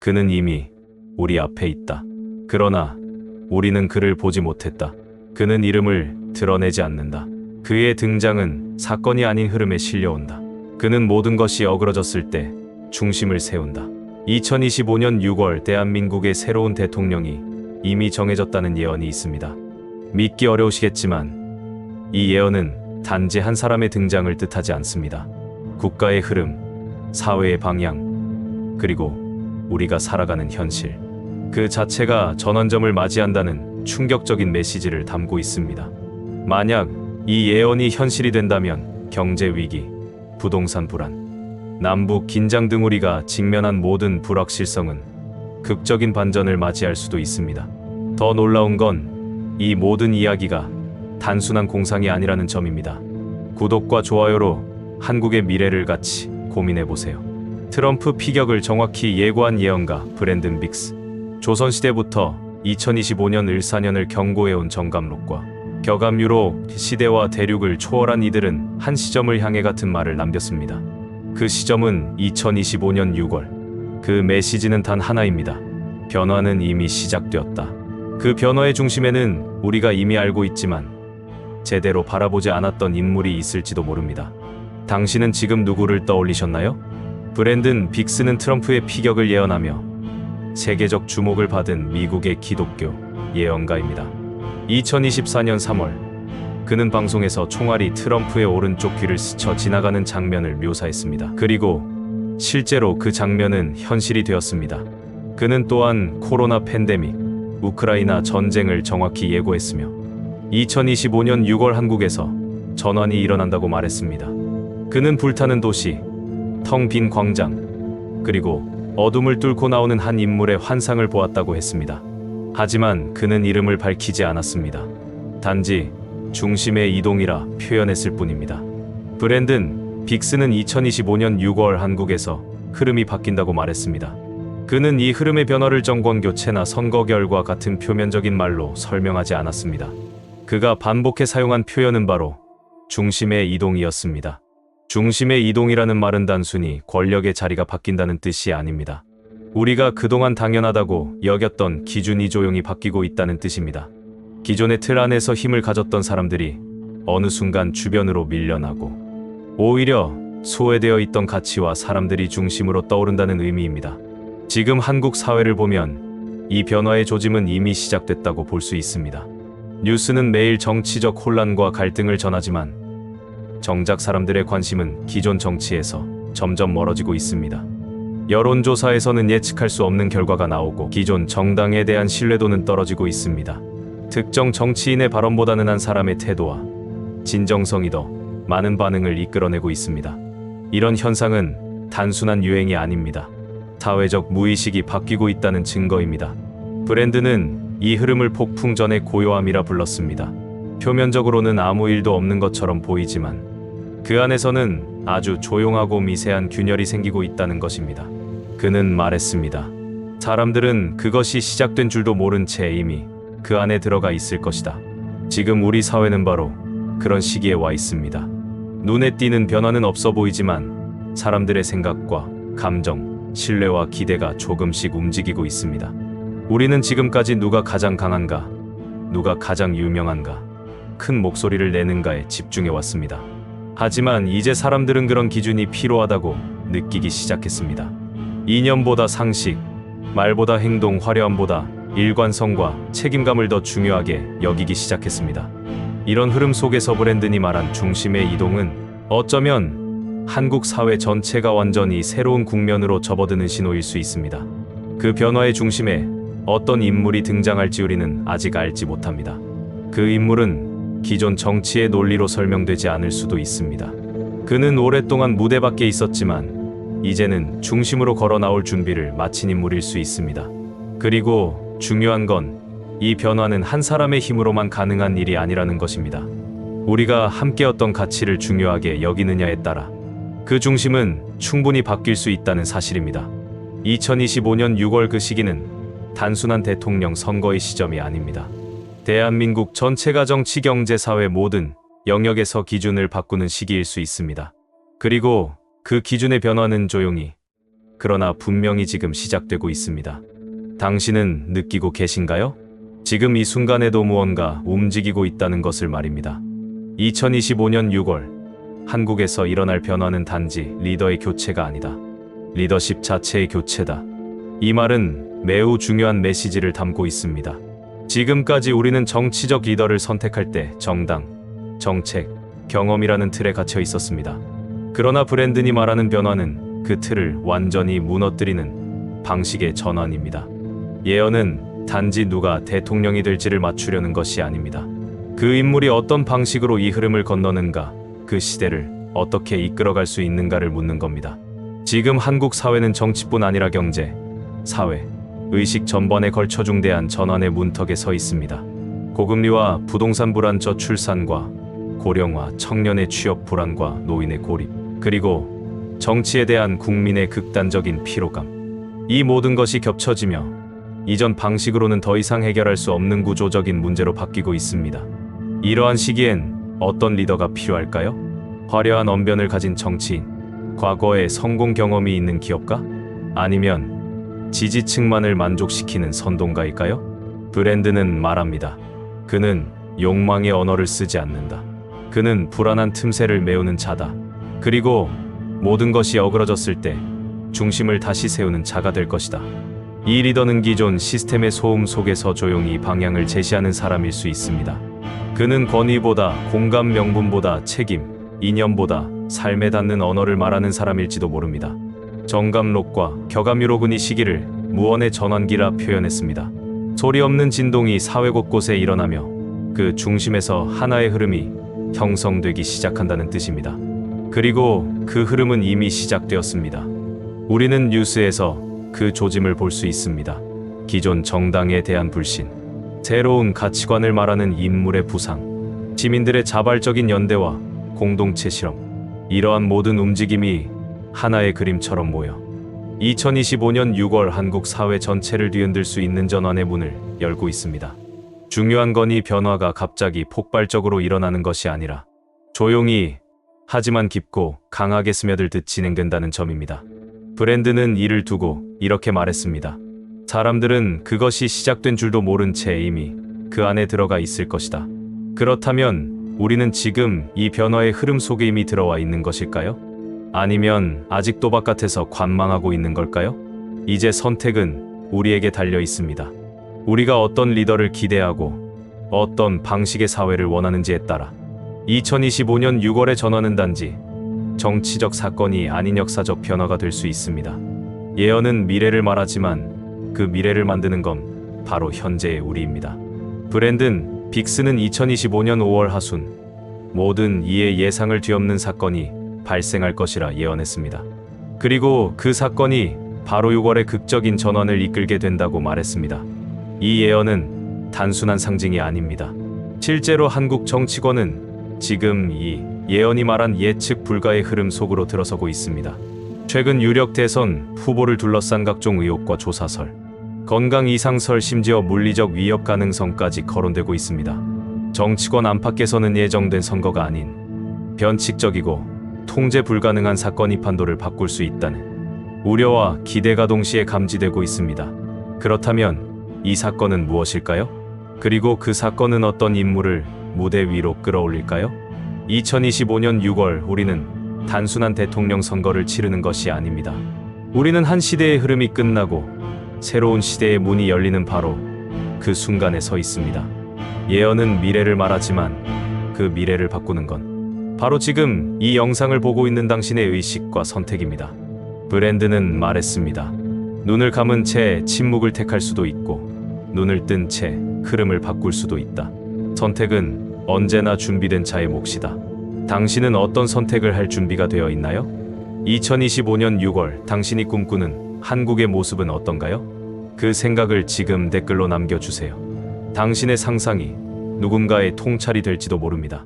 그는 이미 우리 앞에 있다. 그러나 우리는 그를 보지 못했다. 그는 이름을 드러내지 않는다. 그의 등장은 사건이 아닌 흐름에 실려온다. 그는 모든 것이 어그러졌을 때 중심을 세운다. 2025년 6월 대한민국의 새로운 대통령이 이미 정해졌다는 예언이 있습니다. 믿기 어려우시겠지만 이 예언은 단지 한 사람의 등장을 뜻하지 않습니다. 국가의 흐름, 사회의 방향, 그리고 우리가 살아가는 현실, 그 자체가 전환점을 맞이한다는 충격적인 메시지를 담고 있습니다. 만약 이 예언이 현실이 된다면 경제 위기, 부동산 불안, 남북 긴장 등 우리가 직면한 모든 불확실성은 극적인 반전을 맞이할 수도 있습니다. 더 놀라운 건 이 모든 이야기가 단순한 공상이 아니라는 점입니다. 구독과 좋아요로 한국의 미래를 같이 고민해보세요. 트럼프 피격을 정확히 예고한 예언가 브랜든 빅스. 조선시대부터 2025년 을사년을 경고해온 정감록과 격암유로 시대와 대륙을 초월한 이들은 한 시점을 향해 같은 말을 남겼습니다. 그 시점은 2025년 6월. 그 메시지는 단 하나입니다. 변화는 이미 시작되었다. 그 변화의 중심에는 우리가 이미 알고 있지만 제대로 바라보지 않았던 인물이 있을지도 모릅니다. 당신은 지금 누구를 떠올리셨나요? 브랜든 빅스는 트럼프의 피격을 예언하며 세계적 주목을 받은 미국의 기독교 예언가입니다. 2024년 3월 그는 방송에서 총알이 트럼프의 오른쪽 귀를 스쳐 지나가는 장면을 묘사했습니다. 그리고 실제로 그 장면은 현실이 되었습니다. 그는 또한 코로나 팬데믹, 우크라이나 전쟁을 정확히 예고했으며 2025년 6월 한국에서 전환이 일어난다고 말했습니다. 그는 불타는 도시, 텅 빈 광장, 그리고 어둠을 뚫고 나오는 한 인물의 환상을 보았다고 했습니다. 하지만 그는 이름을 밝히지 않았습니다. 단지 중심의 이동이라 표현했을 뿐입니다. 브랜든 빅스는 2025년 6월 한국에서 흐름이 바뀐다고 말했습니다. 그는 이 흐름의 변화를 정권 교체나 선거 결과 같은 표면적인 말로 설명하지 않았습니다. 그가 반복해 사용한 표현은 바로 중심의 이동이었습니다. 중심의 이동이라는 말은 단순히 권력의 자리가 바뀐다는 뜻이 아닙니다. 우리가 그동안 당연하다고 여겼던 기준이 조용히 바뀌고 있다는 뜻입니다. 기존의 틀 안에서 힘을 가졌던 사람들이 어느 순간 주변으로 밀려나고 오히려 소외되어 있던 가치와 사람들이 중심으로 떠오른다는 의미입니다. 지금 한국 사회를 보면 이 변화의 조짐은 이미 시작됐다고 볼 수 있습니다. 뉴스는 매일 정치적 혼란과 갈등을 전하지만 정작 사람들의 관심은 기존 정치에서 점점 멀어지고 있습니다. 여론조사에서는 예측할 수 없는 결과가 나오고 기존 정당에 대한 신뢰도는 떨어지고 있습니다. 특정 정치인의 발언보다는 한 사람의 태도와 진정성이 더 많은 반응을 이끌어내고 있습니다. 이런 현상은 단순한 유행이 아닙니다. 사회적 무의식이 바뀌고 있다는 증거입니다. 브랜드는 이 흐름을 폭풍 전의 고요함이라 불렀습니다. 표면적으로는 아무 일도 없는 것처럼 보이지만 그 안에서는 아주 조용하고 미세한 균열이 생기고 있다는 것입니다. 그는 말했습니다. 사람들은 그것이 시작된 줄도 모른 채 이미 그 안에 들어가 있을 것이다. 지금 우리 사회는 바로 그런 시기에 와 있습니다. 눈에 띄는 변화는 없어 보이지만 사람들의 생각과 감정, 신뢰와 기대가 조금씩 움직이고 있습니다. 우리는 지금까지 누가 가장 강한가, 누가 가장 유명한가, 큰 목소리를 내는가에 집중해 왔습니다. 하지만 이제 사람들은 그런 기준이 필요하다고 느끼기 시작했습니다. 이념보다 상식, 말보다 행동, 화려함보다 일관성과 책임감을 더 중요하게 여기기 시작했습니다. 이런 흐름 속에서 브랜든이 말한 중심의 이동은 어쩌면 한국 사회 전체가 완전히 새로운 국면으로 접어드는 신호일 수 있습니다. 그 변화의 중심에 어떤 인물이 등장할지 우리는 아직 알지 못합니다. 그 인물은 기존 정치의 논리로 설명되지 않을 수도 있습니다. 그는 오랫동안 무대 밖에 있었지만 이제는 중심으로 걸어 나올 준비를 마친 인물일 수 있습니다. 그리고 중요한 건 이 변화는 한 사람의 힘으로만 가능한 일이 아니라는 것입니다. 우리가 함께 어떤 가치를 중요하게 여기느냐에 따라 그 중심은 충분히 바뀔 수 있다는 사실입니다. 2025년 6월 그 시기는 단순한 대통령 선거의 시점이 아닙니다. 대한민국 전체가 정치, 경제, 사회 모든 영역에서 기준을 바꾸는 시기일 수 있습니다. 그리고 그 기준의 변화는 조용히 그러나 분명히 지금 시작되고 있습니다. 당신은 느끼고 계신가요? 지금 이 순간에도 무언가 움직이고 있다는 것을 말입니다. 2025년 6월, 한국에서 일어날 변화는 단지 리더의 교체가 아니다. 리더십 자체의 교체다. 이 말은 매우 중요한 메시지를 담고 있습니다. 지금까지 우리는 정치적 리더를 선택할 때 정당, 정책, 경험이라는 틀에 갇혀 있었습니다. 그러나 브랜든이 말하는 변화는 그 틀을 완전히 무너뜨리는 방식의 전환입니다. 예언은 단지 누가 대통령이 될지를 맞추려는 것이 아닙니다. 그 인물이 어떤 방식으로 이 흐름을 건너는가, 그 시대를 어떻게 이끌어갈 수 있는가를 묻는 겁니다. 지금 한국 사회는 정치뿐 아니라 경제, 사회, 의식 전반에 걸쳐 중대한 전환의 문턱에 서 있습니다. 고금리와 부동산 불안, 저출산과 고령화, 청년의 취업 불안과 노인의 고립, 그리고 정치에 대한 국민의 극단적인 피로감. 이 모든 것이 겹쳐지며 이전 방식으로는 더 이상 해결할 수 없는 구조적인 문제로 바뀌고 있습니다. 이러한 시기엔 어떤 리더가 필요할까요? 화려한 언변을 가진 정치인, 과거의 성공 경험이 있는 기업가? 아니면 지지층만을 만족시키는 선동가일까요? 브랜드는 말합니다. 그는 욕망의 언어를 쓰지 않는다. 그는 불안한 틈새를 메우는 자다. 그리고 모든 것이 어그러졌을 때 중심을 다시 세우는 자가 될 것이다. 이 리더는 기존 시스템의 소음 속에서 조용히 방향을 제시하는 사람일 수 있습니다. 그는 권위보다 공감, 명분보다 책임, 이념보다 삶에 닿는 언어를 말하는 사람일지도 모릅니다. 정감록과 격암유로군 이 시기를 무언의 전환기라 표현했습니다. 소리 없는 진동이 사회 곳곳에 일어나며 그 중심에서 하나의 흐름이 형성되기 시작한다는 뜻입니다. 그리고 그 흐름은 이미 시작되었습니다. 우리는 뉴스에서 그 조짐을 볼 수 있습니다. 기존 정당에 대한 불신, 새로운 가치관을 말하는 인물의 부상, 시민들의 자발적인 연대와 공동체 실험, 이러한 모든 움직임이 하나의 그림처럼 모여 2025년 6월 한국 사회 전체를 뒤흔들 수 있는 전환의 문을 열고 있습니다. 중요한 건 이 변화가 갑자기 폭발적으로 일어나는 것이 아니라 조용히 하지만 깊고 강하게 스며들듯 진행된다는 점입니다. 브랜드는 이를 두고 이렇게 말했습니다. 사람들은 그것이 시작된 줄도 모른 채 이미 그 안에 들어가 있을 것이다. 그렇다면 우리는 지금 이 변화의 흐름 속에 이미 들어와 있는 것일까요? 아니면 아직도 바깥에서 관망하고 있는 걸까요? 이제 선택은 우리에게 달려 있습니다. 우리가 어떤 리더를 기대하고 어떤 방식의 사회를 원하는지에 따라 2025년 6월의 전환은 단지 정치적 사건이 아닌 역사적 변화가 될 수 있습니다. 예언은 미래를 말하지만 그 미래를 만드는 건 바로 현재의 우리입니다. 브랜든 빅스는 2025년 5월 하순 모든 이의 예상을 뒤엎는 사건이 발생할 것이라 예언했습니다. 그리고 그 사건이 바로 6월의 극적인 전환을 이끌게 된다고 말했습니다. 이 예언은 단순한 상징이 아닙니다. 실제로 한국 정치권은 지금 이 예언이 말한 예측 불가의 흐름 속으로 들어서고 있습니다. 최근 유력 대선 후보를 둘러싼 각종 의혹과 조사설, 건강 이상설, 심지어 물리적 위협 가능성까지 거론되고 있습니다. 정치권 안팎에서는 예정된 선거가 아닌 변칙적이고 통제 불가능한 사건이 판도를 바꿀 수 있다는 우려와 기대가 동시에 감지되고 있습니다. 그렇다면 이 사건은 무엇일까요? 그리고 그 사건은 어떤 인물을 무대 위로 끌어올릴까요? 2025년 6월 우리는 단순한 대통령 선거를 치르는 것이 아닙니다. 우리는 한 시대의 흐름이 끝나고 새로운 시대의 문이 열리는 바로 그 순간에 서 있습니다. 예언은 미래를 말하지만 그 미래를 바꾸는 건 바로 지금 이 영상을 보고 있는 당신의 의식과 선택입니다. 브랜드는 말했습니다. 눈을 감은 채 침묵을 택할 수도 있고 눈을 뜬 채 흐름을 바꿀 수도 있다. 선택은 언제나 준비된 자의 몫이다. 당신은 어떤 선택을 할 준비가 되어 있나요? 2025년 6월 당신이 꿈꾸는 한국의 모습은 어떤가요? 그 생각을 지금 댓글로 남겨주세요. 당신의 상상이 누군가의 통찰이 될지도 모릅니다.